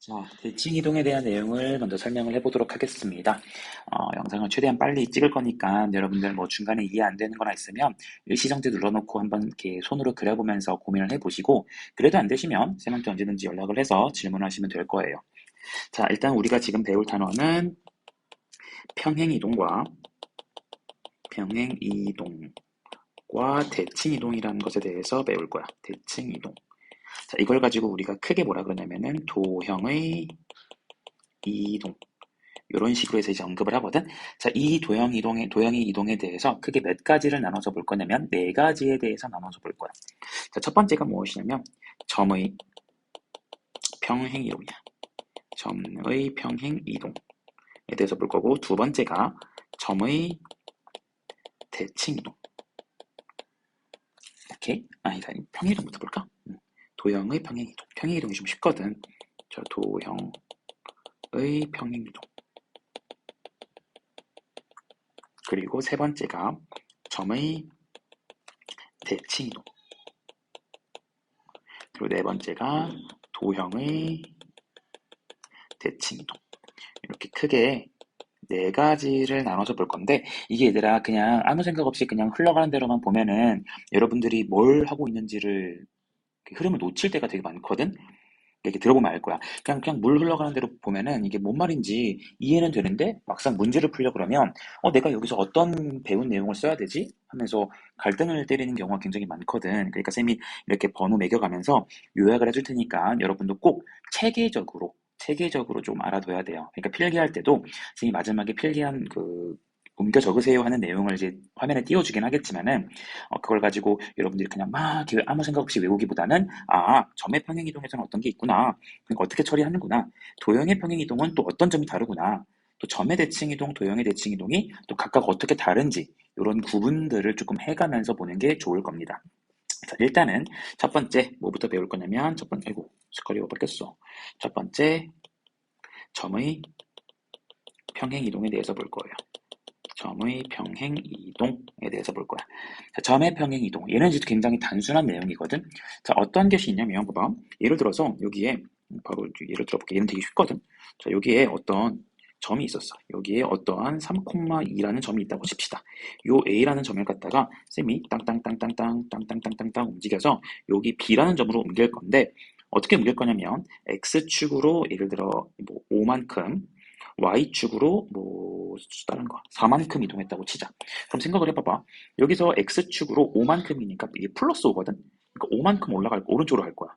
자, 대칭 이동에 대한 내용을 먼저 설명을 해보도록 하겠습니다. 영상을 최대한 빨리 찍을 거니까 여러분들 뭐 중간에 이해 안 되는 거나 있으면 일시정지 눌러놓고 한번 이렇게 손으로 그려보면서 고민을 해보시고, 그래도 안 되시면 쌤한테 언제든지 연락을 해서 질문하시면 될 거예요. 자, 일단 우리가 지금 배울 단어는 평행이동과 대칭이동이라는 것에 대해서 배울 거야. 대칭이동. 자, 이걸 가지고 우리가 크게 뭐라 그러냐면은 도형의 이동, 이런 식으로 해서 이제 언급을 하거든. 자, 이 도형의 이동에 대해서 크게 몇 가지를 나눠서 볼 거냐면 네 가지에 대해서 나눠서 볼 거야. 자, 첫 번째가 무엇이냐면 점의 평행 이동이야. 점의 평행 이동에 대해서 볼 거고, 두 번째가 점의 대칭 이동. 이렇게 아니다, 평행 이동부터 볼까? 도형의 평행 이동. 평행 이동이 좀 쉽거든. 저 도형의 평행 이동. 그리고 세 번째가 점의 대칭 이동. 그리고 네 번째가 도형의 대칭 이동. 이렇게 크게 네 가지를 나눠서 볼 건데, 이게 얘들아 그냥 아무 생각 없이 그냥 흘러가는 대로만 보면은 여러분들이 뭘 하고 있는지를, 그 흐름을 놓칠 때가 되게 많거든. 이렇게 들어보면 알 거야. 그냥 물 흘러가는 대로 보면은 이게 뭔 말인지 이해는 되는데, 막상 문제를 풀려 그러면 내가 여기서 어떤 배운 내용을 써야 되지? 하면서 갈등을 때리는 경우가 굉장히 많거든. 그러니까 쌤이 이렇게 번호 매겨가면서 요약을 해줄 테니까 여러분도 꼭 체계적으로 좀 알아둬야 돼요. 그러니까 필기할 때도 쌤이 마지막에 필기한 그 옮겨 적으세요 하는 내용을 이제 화면에 띄워주긴 하겠지만은, 그걸 가지고 여러분들이 그냥 막 이렇게 아무 생각 없이 외우기보다는, 점의 평행이동에서는 어떤 게 있구나, 그러니까 어떻게 처리하는구나, 도형의 평행이동은 또 어떤 점이 다르구나, 또 점의 대칭이동, 도형의 대칭이동이 또 각각 어떻게 다른지, 이런 구분들을 조금 해가면서 보는 게 좋을 겁니다. 자, 일단은 첫 번째 뭐부터 배울 거냐면, 아이고 색깔이 바뀌었어. 첫 번째, 점의 평행이동에 대해서 볼 거예요. 점의 평행이동에 대해서 볼 거야. 자, 점의 평행이동. 얘는 이제 굉장히 단순한 내용이거든. 자, 어떤 것이 있냐면, 봐봐. 예를 들어서 여기에, 바로 예를 들어볼게. 얘는 되게 쉽거든. 자, 여기에 어떤 점이 있었어. 여기에 어떠한 3,2라는 점이 있다고 칩시다. 요 A라는 점을 갖다가 쌤이 땅땅땅땅땅 움직여서 여기 B라는 점으로 옮길 건데, 어떻게 옮길 거냐면 X축으로 예를 들어 뭐 5만큼, Y축으로 뭐 다른 거 4만큼 이동했다고 치자. 그럼 생각을 해봐봐. 여기서 X축으로 5만큼이니까 이게 플러스 5거든. 그러니까 5만큼 올라갈 오른쪽으로 갈 거야.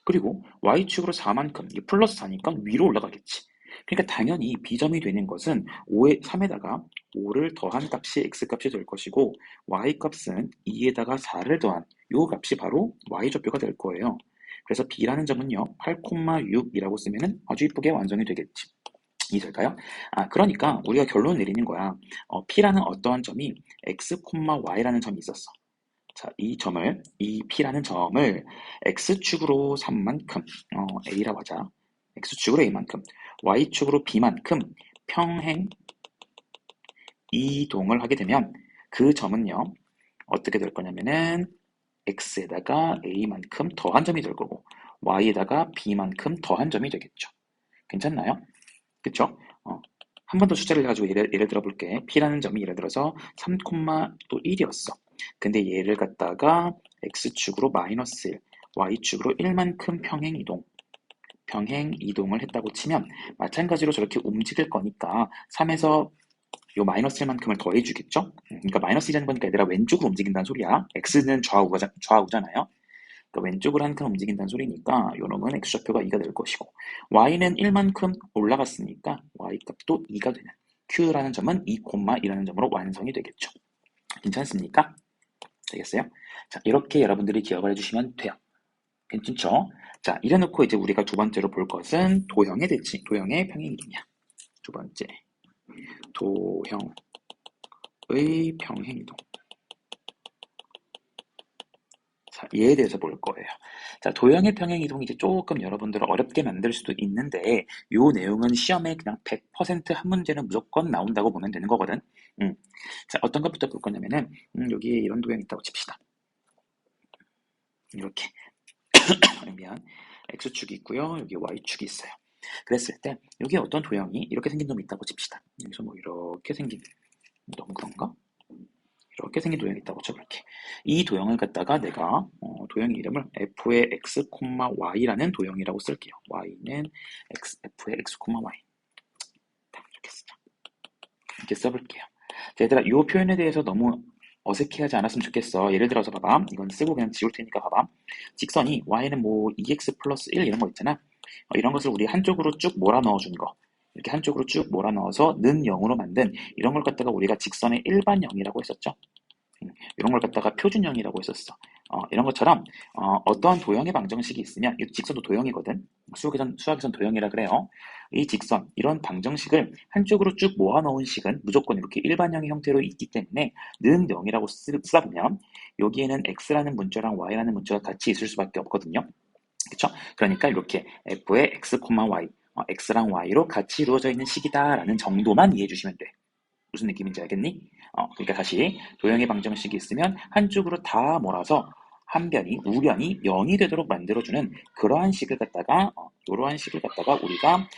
그리고 Y축으로 4만큼, 이게 플러스 4니까 위로 올라가겠지. 그러니까 당연히 B점이 되는 것은 3에다가 5를 더한 값이 X값이 될 것이고, Y값은 2에다가 4를 더한 요 값이 바로 Y좌표가 될 거예요. 그래서 B라는 점은요 8,6이라고 쓰면은 아주 이쁘게 완성이 되겠지. 이해될까요? 그러니까 우리가 결론 내리는 거야. P라는 어떠한 점이 X, Y라는 점이 있었어. 자, 이 P라는 점을 X축으로 3만큼, A라고 하자. X축으로 A만큼, Y축으로 B만큼 평행 이동을 하게 되면, 그 점은요, 어떻게 될 거냐면은 X에다가 A만큼 더한 점이 될 거고, Y에다가 B만큼 더한 점이 되겠죠. 괜찮나요? 그쵸? 한 번 더 숫자를 가지고 예를 들어 볼게. P라는 점이 예를 들어서 3,1이었어. 근데 얘를 갖다가 X축으로 마이너스 1, Y축으로 1만큼 평행 이동을 했다고 치면, 마찬가지로 저렇게 움직일 거니까 3에서 요 마이너스 1만큼을 더해주겠죠? 그러니까 마이너스 1이라는 거니까 얘들아 왼쪽으로 움직인다는 소리야. X는 좌우잖아요. 그러니까 왼쪽으로 한 칸 움직인다는 소리니까 요놈은 X좌표가 2가 될 것이고, Y는 1만큼 올라갔으니까 Y값도 2가 되는, Q라는 점은 2,1라는 점으로 완성이 되겠죠. 괜찮습니까? 되겠어요? 자, 이렇게 여러분들이 기억을 해주시면 돼요. 괜찮죠? 자, 이래놓고 이제 우리가 두 번째로 볼 것은 도형의 평행이동이야. 두 번째, 도형의 평행이동. 자, 얘에 대해서 볼 거예요. 자, 도형의 평행이동이 이제 조금 여러분들을 어렵게 만들 수도 있는데, 요 내용은 시험에 그냥 100% 한 문제는 무조건 나온다고 보면 되는 거거든. 자, 어떤 것부터 볼 거냐면은, 여기에 이런 도형이 있다고 칩시다. 이렇게. 미안. X축이 있고요. 여기 Y축이 있어요. 그랬을 때 여기에 어떤 도형이 이렇게 생긴 놈이 있다고 칩시다. 여기서 뭐 이렇게 생긴, 너무 그런가? 이렇게 생긴 도형이 있다고 쳐볼게. 이 도형을 갖다가 내가 도형의 이름을 f의 x, y라는 도형이라고 쓸게요. y는 f의 x, y. 이렇게 쓰자. 이렇게 써볼게요. 자, 얘들아, 이 표현에 대해서 너무 어색해하지 않았으면 좋겠어. 예를 들어서 봐봐. 이건 쓰고 그냥 지울 테니까 봐봐. 직선이 y는 뭐 2x 플러스 1 이런 거 있잖아. 이런 것을 우리 한쪽으로 쭉 몰아 넣어준 거. 이렇게 한쪽으로 쭉 몰아 넣어서 는 0으로 만든 이런 걸 갖다가 우리가 직선의 일반형이라고 했었죠. 이런 걸 갖다가 표준형이라고 했었어. 이런 것처럼 어떠한 도형의 방정식이 있으면 이 직선도 도형이거든. 수학에선 도형이라 그래요. 이 직선, 이런 방정식을 한쪽으로 쭉 모아놓은 식은 무조건 이렇게 일반형의 형태로 있기 때문에 는 0이라고 쓰다 보면 여기에는 x라는 문자랑 y라는 문자가 같이 있을 수밖에 없거든요. 그쵸? 그러니까 이렇게 f의 x, y, x랑 y로 같이 이루어져 있는 식이다라는 정도만 이해해 주시면 돼. 무슨 느낌인지 알겠니? 그러니까 다시 도형의 방정식이 있으면 한쪽으로 다 몰아서 한 변이, 우변이 0이 되도록 만들어주는 그러한 식을 갖다가 이러한 식을 갖다가 우리가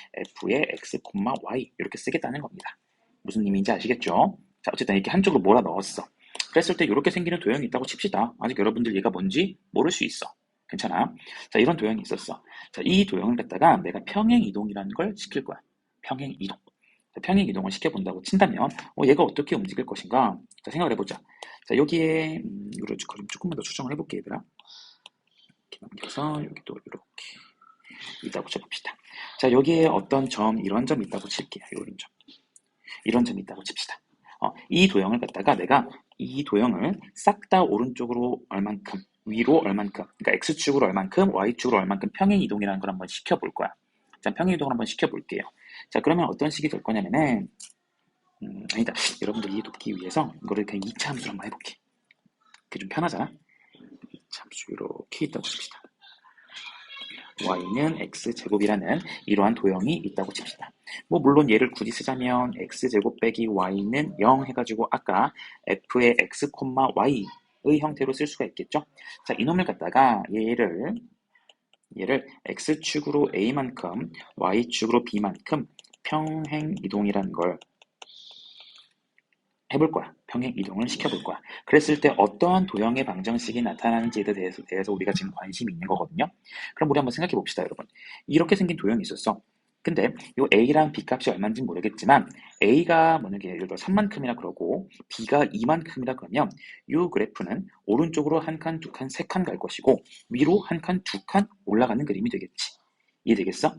f의 x, y 이렇게 쓰겠다는 겁니다. 무슨 의미인지 아시겠죠? 자, 어쨌든 이렇게 한쪽으로 몰아 넣었어. 그랬을 때 이렇게 생기는 도형이 있다고 칩시다. 아직 여러분들 얘가 뭔지 모를 수 있어. 괜찮아? 자, 이런 도형이 있었어. 자, 이 도형을 갖다가 내가 평행 이동이라는 걸 시킬 거야. 평행 이동. 평행 이동을 시켜본다고 친다면 얘가 어떻게 움직일 것인가? 자, 생각을 해보자. 자, 여기에 이걸 조금만 더 추정을 해볼게, 얘들아. 이렇게 넘겨서 여기도 이렇게 있다고 쳐봅시다. 자, 여기에 어떤 점, 이런 점이 있다고 칠게요. 이런 점이 있다고 칩시다. 이 도형을 갖다가 내가 이 도형을 싹 다 오른쪽으로 얼만큼, 위로 얼만큼, 그러니까 x축으로 얼만큼, y축으로 얼만큼 평행 이동이라는 걸 한번 시켜볼 거야. 자, 평행 이동을 한번 시켜볼게요. 자, 그러면 어떤 식이 될 거냐면은, 아니다. 여러분들 이해돕기 위해서 이거를 그냥 2차 함수로 한번 해볼게. 그게 좀 편하잖아? 2차 함수 이렇게 있다고 칩시다. y는 x제곱이라는 이러한 도형이 있다고 칩시다. 뭐 물론 얘를 굳이 쓰자면 x제곱 빼기 y는 0 해가지고 아까 f의 x, y의 형태로 쓸 수가 있겠죠? 자, 이놈을 갖다가 얘를 x축으로 a만큼 y축으로 b만큼 평행 이동이라는 걸 해볼 거야. 평행 이동을 시켜볼 거야. 그랬을 때 어떠한 도형의 방정식이 나타나는지에 대해서 우리가 지금 관심이 있는 거거든요. 그럼 우리 한번 생각해 봅시다, 여러분. 이렇게 생긴 도형이 있었어. 근데 요 a랑 b 값이 얼마인지 모르겠지만 a가 만약에 예를 들어 3만큼이나 그러고 b가 2만큼이라 그러면 요 그래프는 오른쪽으로 한 칸, 두 칸, 세 칸 갈 것이고 위로 한 칸, 두 칸 올라가는 그림이 되겠지. 이해되겠어?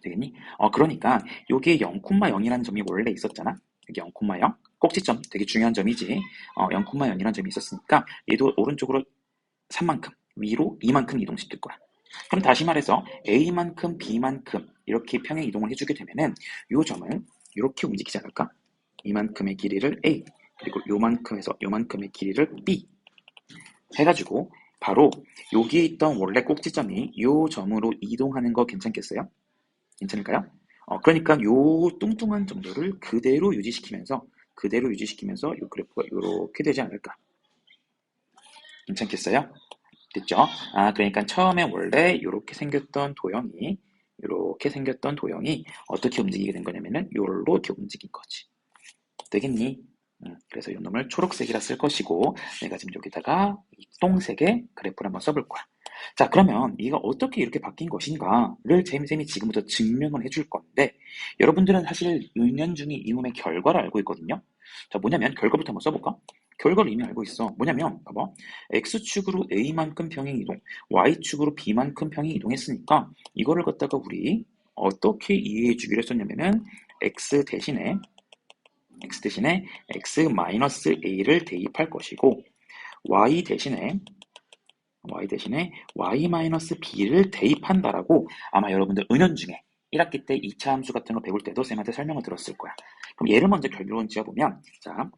되겠니? 그러니까 여기에 0,0이라는 점이 원래 있었잖아. 여기 0,0 꼭지점 되게 중요한 점이지. 0,0이라는 점이 있었으니까 얘도 오른쪽으로 3만큼 위로 2만큼 이동시킬 거야. 그럼 다시 말해서 A만큼 B만큼 이렇게 평행 이동을 해주게 되면은 이 점을 이렇게 움직이지 않을까? 이만큼의 길이를 A 그리고 요만큼에서 요만큼의 길이를 B 해가지고 바로 여기에 있던 원래 꼭지점이 이 점으로 이동하는 거 괜찮겠어요? 괜찮을까요? 그러니까 요 뚱뚱한 정도를 그대로 유지시키면서 이 그래프가 이렇게 되지 않을까? 괜찮겠어요? 됐죠? 그러니까 처음에 원래 이렇게 생겼던 도형이 어떻게 움직이게 된 거냐면은 요로 이렇게 움직인 거지. 되겠니? 그래서 이 놈을 초록색이라 쓸 것이고 내가 지금 여기다가 이 똥색의 그래프를 한번 써볼 거야. 자, 그러면 이가 어떻게 이렇게 바뀐 것인가를 쌤이 지금부터 증명을 해줄 건데 여러분들은 사실 은연중에 이 놈의 결과를 알고 있거든요. 자, 뭐냐면 결과부터 한번 써볼까? 결과를 이미 알고 있어. 뭐냐면 봐봐. x축으로 a만큼 평행 이동, y축으로 b만큼 평행 이동했으니까 이거를 갖다가 우리 어떻게 이해해 주기로 했었냐면은 x 대신에 x-a를 대입할 것이고 y 대신에 y-b를 대입한다라고 아마 여러분들 은연중에 1학기 때 2차 함수 같은 거 배울 때도 쌤한테 설명을 들었을 거야. 그럼 얘를 먼저 결론을 지어보면 자,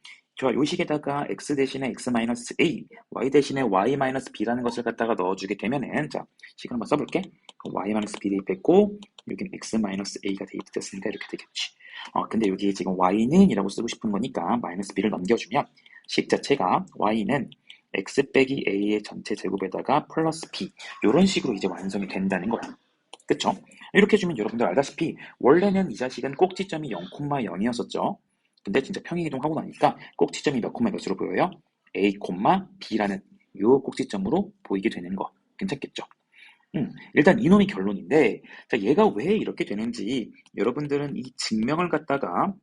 요 식에다가 x 대신에 x-a, y 대신에 y-b라는 것을 갖다가 넣어주게 되면은 자, 식을 한번 써볼게. y-b 대입했고 여기는 x-a가 대입됐으니까 이렇게 되겠지. 근데 여기 지금 y는 이라고 쓰고 싶은 거니까 -b를 넘겨주면 식 자체가 y는 x 빼기 a의 전체 제곱에다가 플러스 b 이런 식으로 이제 완성이 된다는 거야. 그쵸? 이렇게 해주면 여러분들 알다시피 원래는 이 자식은 꼭지점이 0,0이었었죠. 근데 진짜 평행이동하고 나니까 꼭지점이 몇 콤마 몇으로 보여요? A, B라는 이 꼭지점으로 보이게 되는 거. 괜찮겠죠? 일단 이놈이 결론인데, 자, 얘가 왜 이렇게 되는지 여러분들은 이 증명을 갖다가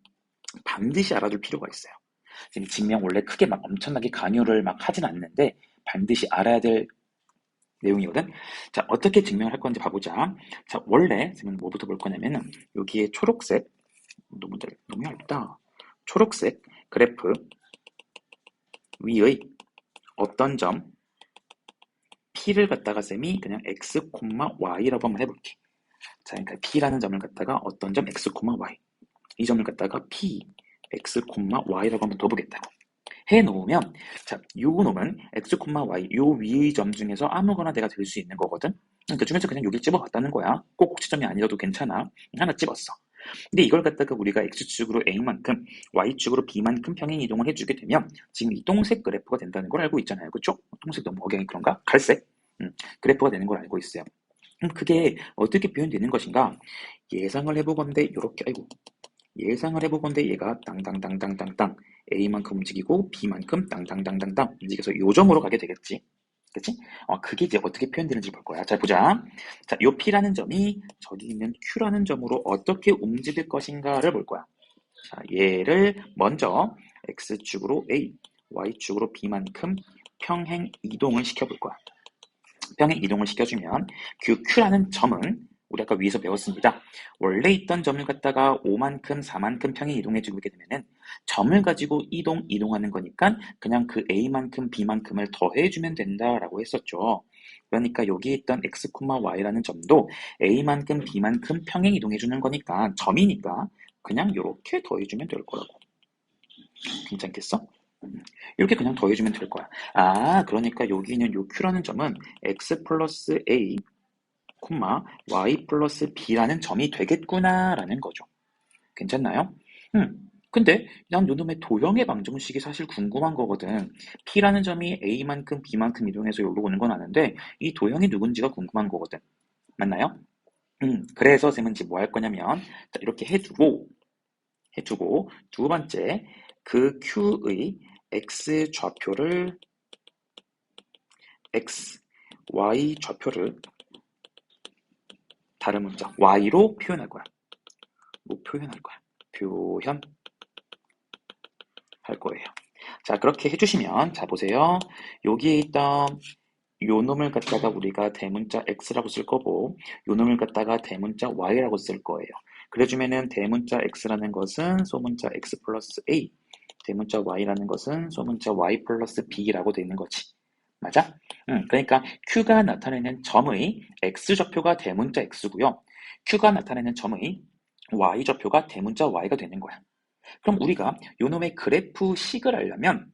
반드시 알아둘 필요가 있어요. 지금 증명 원래 크게 막 엄청나게 강요를 막 하진 않는데 반드시 알아야 될 내용이거든. 자, 어떻게 증명을 할 건지 봐보자. 자, 원래 지금 뭐부터 볼 거냐면은 여기에 초록색 너무 얇다. 초록색 그래프 위의 어떤 점 P를 갖다가 쌤이 그냥 x, y라고 한번 해볼게. 자, 그러니까 P라는 점을 갖다가 어떤 점 x, y 이 점을 갖다가 P, x, y라고 한번 둬보겠다고 해놓으면, 자, 요 놈은 x, y 요 위의 점 중에서 아무거나 내가 될 수 있는 거거든. 그 중에서 그냥 여기 집어봤다는 거야. 꼭 꼭지점이 아니라도 괜찮아. 하나 집었어. 근데 이걸 갖다가 우리가 x축으로 a만큼 y축으로 b만큼 평행 이동을 해주게 되면 지금 이 동색 그래프가 된다는 걸 알고 있잖아요. 그쵸? 동색 너무 억양이 그런가? 갈색 그래프가 되는 걸 알고 있어요. 그럼 그게 어떻게 표현되는 것인가? 예상을 해보건대 이렇게 예상을 해보건대 얘가 땅땅땅땅땅땅 a만큼 움직이고 b만큼 땅땅땅땅땅 움직여서 요 점으로 가게 되겠지. 그치? 그게 이제 어떻게 표현되는지 볼 거야. 자, 보자. 자, 요 P라는 점이 저기 있는 Q라는 점으로 어떻게 움직일 것인가를 볼 거야. 자, 얘를 먼저 X축으로 A, Y축으로 B만큼 평행 이동을 시켜볼 거야. 평행 이동을 시켜주면 Q라는 점은 우리 아까 위에서 배웠습니다. 원래 있던 점을 갖다가 5만큼, 4만큼 평행 이동해주게 되면은 점을 가지고 이동하는 거니까 그냥 그 A만큼, B만큼을 더해주면 된다라고 했었죠. 그러니까 여기 있던 X, Y라는 점도 A만큼, B만큼 평행 이동해주는 거니까 점이니까 그냥 이렇게 더해주면 될 거라고. 괜찮겠어? 이렇게 그냥 더해주면 될 거야. 그러니까 여기 있는 요 Q라는 점은 X 플러스 A, Y 플러스 B라는 점이 되겠구나라는 거죠. 괜찮나요? 근데 난 요놈의 도형의 방정식이 사실 궁금한 거거든. P라는 점이 A만큼 B만큼 이동해서 여기로 오는 건 아는데 이 도형이 누군지가 궁금한 거거든. 맞나요? 그래서 쌤은 이제 뭐 할 거냐면 자, 이렇게 해두고 두 번째 그 Q의 X 좌표를 X, Y 좌표를 다른 문자 Y로 표현할 거야. 표현할 거예요. 자, 그렇게 해주시면, 자, 보세요. 여기에 있던 요 놈을 갖다가 우리가 대문자 X라고 쓸 거고, 요 놈을 갖다가 대문자 Y라고 쓸 거예요. 그래주면은 대문자 X라는 것은 소문자 X 플러스 A, 대문자 Y라는 것은 소문자 Y 플러스 B라고 되는 거지. 맞아? 그러니까 Q가 나타내는 점의 X좌표가 대문자 X고요. Q가 나타내는 점의 Y좌표가 대문자 Y가 되는 거야. 그럼 우리가 요놈의 그래프 식을 알려면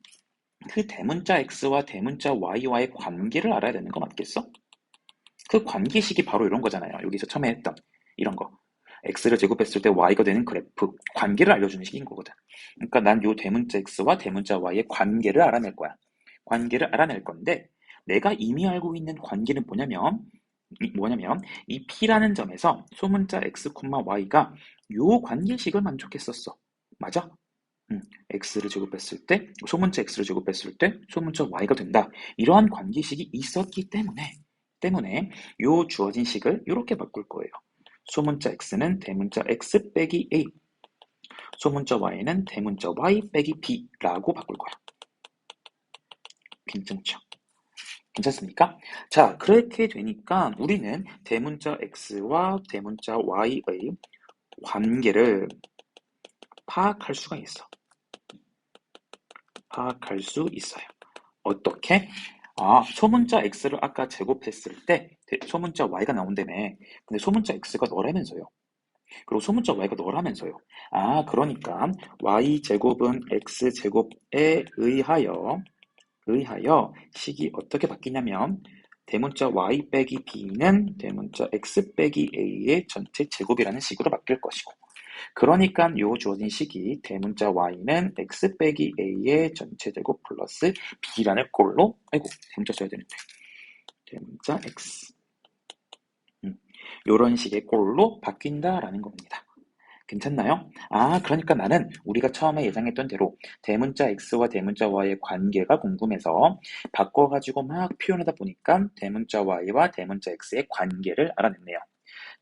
그 대문자 X와 대문자 Y와의 관계를 알아야 되는 거 맞겠어? 그 관계식이 바로 이런 거잖아요. 여기서 처음에 했던 이런 거. X를 제곱했을 때 Y가 되는 그래프, 관계를 알려주는 식인 거거든. 그러니까 난 요 대문자 X와 대문자 Y의 관계를 알아낼 거야. 관계를 알아낼 건데 내가 이미 알고 있는 관계는 뭐냐면 이 P라는 점에서 소문자 X, Y가 요 관계식을 만족했었어. 맞아? X를 제곱했을 때, 소문자 X를 제곱했을 때, 소문자 Y가 된다. 이러한 관계식이 있었기 때문에 요 주어진 식을 이렇게 바꿀 거예요. 소문자 X는 대문자 X 빼기 A, 소문자 Y는 대문자 Y 빼기 B라고 바꿀 거야. 괜찮죠? 괜찮습니까? 자, 그렇게 되니까 우리는 대문자 X와 대문자 Y의 관계를 파악할 수가 있어. 파악할 수 있어요. 어떻게? 소문자 X를 아까 제곱했을 때 소문자 Y가 나온다며. 근데 소문자 X가 너라면서요. 그리고 소문자 Y가 너라면서요. 그러니까 Y제곱은 X제곱에 의하여 식이 어떻게 바뀌냐면 대문자 Y 빼기 B는 대문자 X 빼기 A의 전체 제곱이라는 식으로 바뀔 것이고 그러니까 요 주어진 식이 대문자 Y는 X 빼기 A의 전체 제곱 플러스 B라는 꼴로 대문자 써야 되는데 대문자 X 이런 식의 꼴로 바뀐다라는 겁니다. 괜찮나요? 아, 그러니까 나는 우리가 처음에 예상했던 대로 대문자 x와 대문자 y의 관계가 궁금해서 바꿔가지고 막 표현하다 보니까 대문자 y와 대문자 x의 관계를 알아냈네요.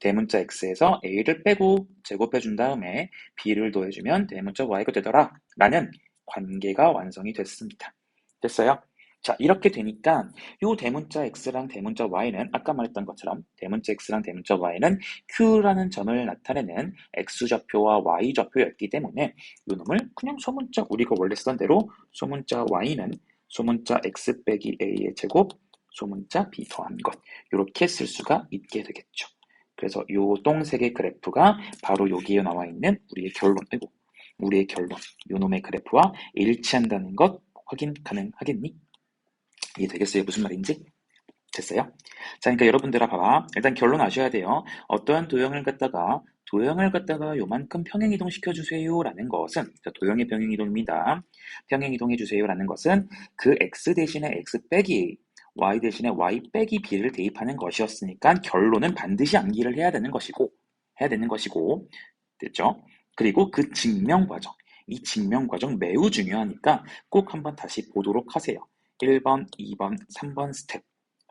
대문자 x에서 a를 빼고 제곱해준 다음에 b를 더해주면 대문자 y가 되더라 라는 관계가 완성이 됐습니다. 됐어요? 자, 이렇게 되니까 요 대문자 x랑 대문자 y는 아까 말했던 것처럼 대문자 x랑 대문자 y는 q라는 점을 나타내는 x좌표와 y좌표였기 때문에 요 놈을 그냥 소문자 우리가 원래 쓰던 대로 소문자 y는 소문자 x 빼기 a의 제곱 소문자 b 더한 것 이렇게 쓸 수가 있게 되겠죠. 그래서 요 동색의 그래프가 바로 여기에 나와 있는 우리의 결론, 요 놈의 그래프와 일치한다는 것 확인 가능하겠니? 이해 되겠어요? 무슨 말인지? 됐어요? 자, 그러니까 여러분들아 봐봐. 일단 결론 아셔야 돼요. 어떠한 도형을 갖다가 요만큼 평행이동 시켜주세요라는 것은 도형의 평행이동입니다. 평행이동해주세요라는 것은 그 x 대신에 x 빼기 a, y 대신에 y 빼기 b를 대입하는 것이었으니까 결론은 반드시 암기를 해야 되는 것이고 됐죠? 그리고 그 증명 과정, 이 증명 과정 매우 중요하니까 꼭 한번 다시 보도록 하세요. 1번, 2번, 3번 스텝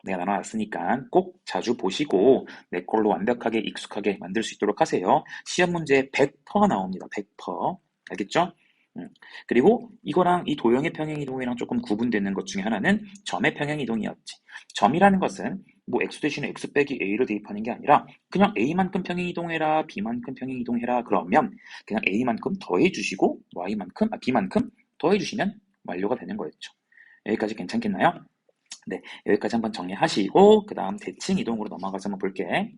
내가 나눠놨으니까 꼭 자주 보시고 내 걸로 완벽하게 익숙하게 만들 수 있도록 하세요. 시험 문제 100% 나옵니다. 100%. 알겠죠? 그리고 이거랑 이 도형의 평행이동이랑 조금 구분되는 것 중에 하나는 점의 평행이동이었지. 점이라는 것은 뭐 x 대신에 x 빼기 a를 대입하는 게 아니라 그냥 a만큼 평행이동해라, b만큼 평행이동해라 그러면 그냥 a만큼 더해주시고 b만큼 더해주시면 완료가 되는 거였죠. 여기까지 괜찮겠나요? 네, 여기까지 한번 정리하시고 그 다음 대칭 이동으로 넘어가서 한번 볼게.